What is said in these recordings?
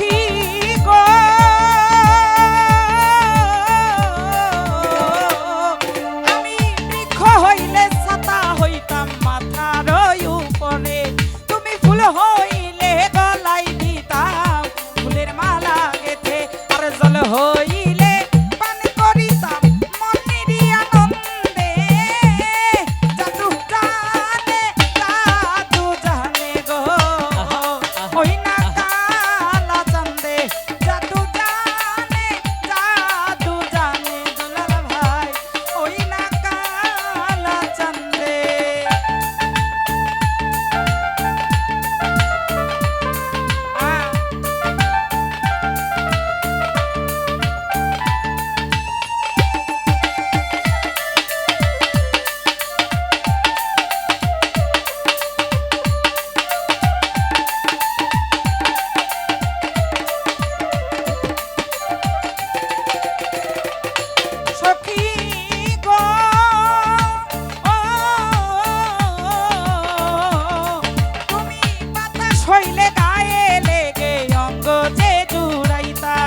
সখী গো আমি বৃক্ষ হইলে ছাতা হইতাম মাথার উপরে, তুমি ফুল হইলে গলায় দিতাম ফুলের মালা গেথে, আর জল হইলে পান করিতাম মনেরই আনন্দে। জাদু জানে গো ওই না কালা চান্দে, জাদু জানে দুলাল ভাই ওই না কালা চান্দে। সখী গো তুমি বাতাস হইলে গায়ে লেগে অঙ্গ যে জুড়াইতা,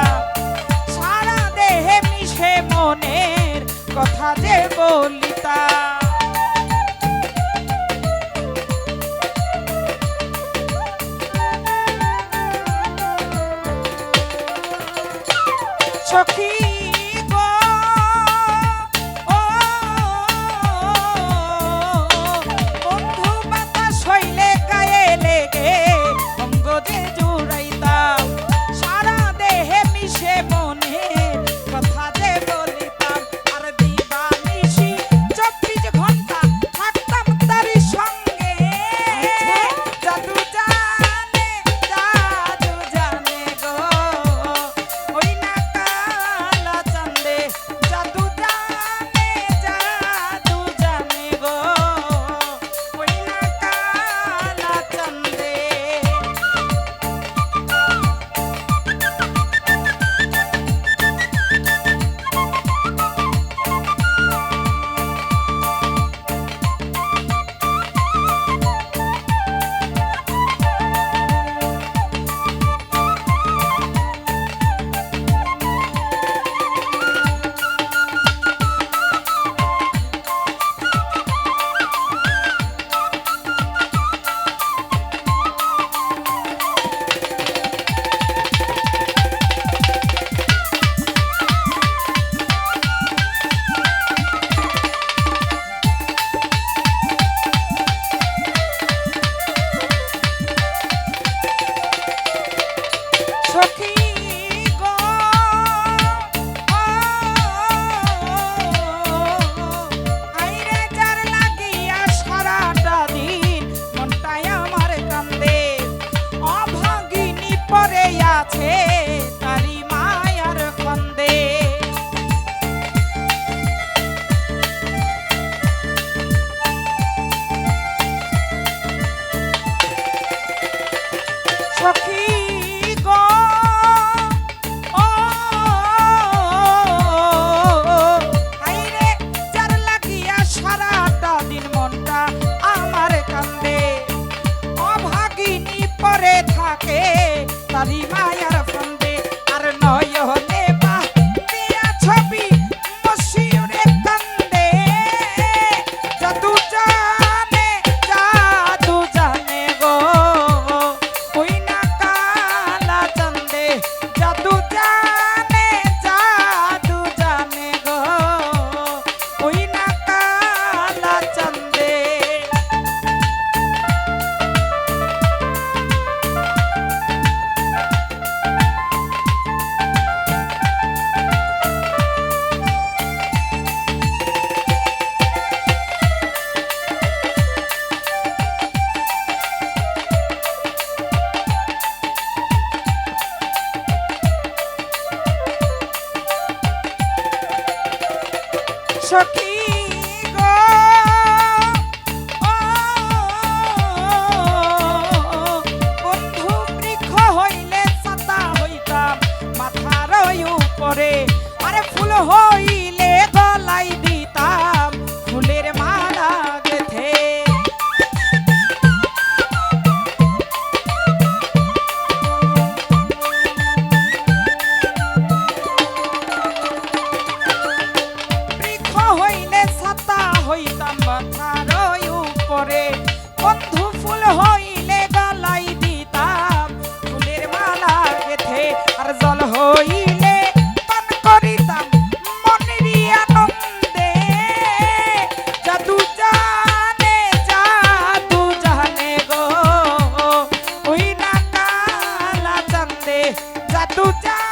সারা দেহে মিশে মনের কথা যে বলিতা। সখী গো বন্ধু বাতাস হইলে গায়ে লেগে অঙ্গ যে জুড়াইতাম, সারা দেহে মিশে মনের কথা যে বলিতাম। আর দিবানিশি 24 ঘন্টা থাকতাম তারই সঙ্গে। জাদু জানে গো ওই না কালা চান্দে, জাদু জানে গো ওই না কালা চান্দে। সখী গো আইরে যার লাগিয়া সারাটা দিন মনটাই আমার কান্দে, অভাগিনী পরে আছে তারি মায়ার কান্দে। সখী গো আইরে যার লাগিয়া সারাটা দিন মনটা আমার কান্দে, অভাগিনী পরে থাকে তারি মায়ার ফান্দে। আর নয়নে দিয়া ছবি মশিউরে কান্দে, জাদু জানে গো ওই না কালা চান্দে, জাদু জানে গো ওই না কালা চান্দে। সখী গো বন্ধু বৃক্ষ হইলে ছাতা হইতাম মাথার উপরে, আরে ফুল হইলে গলায় দিতাম ফুলের মালা গেথে। জাদু চা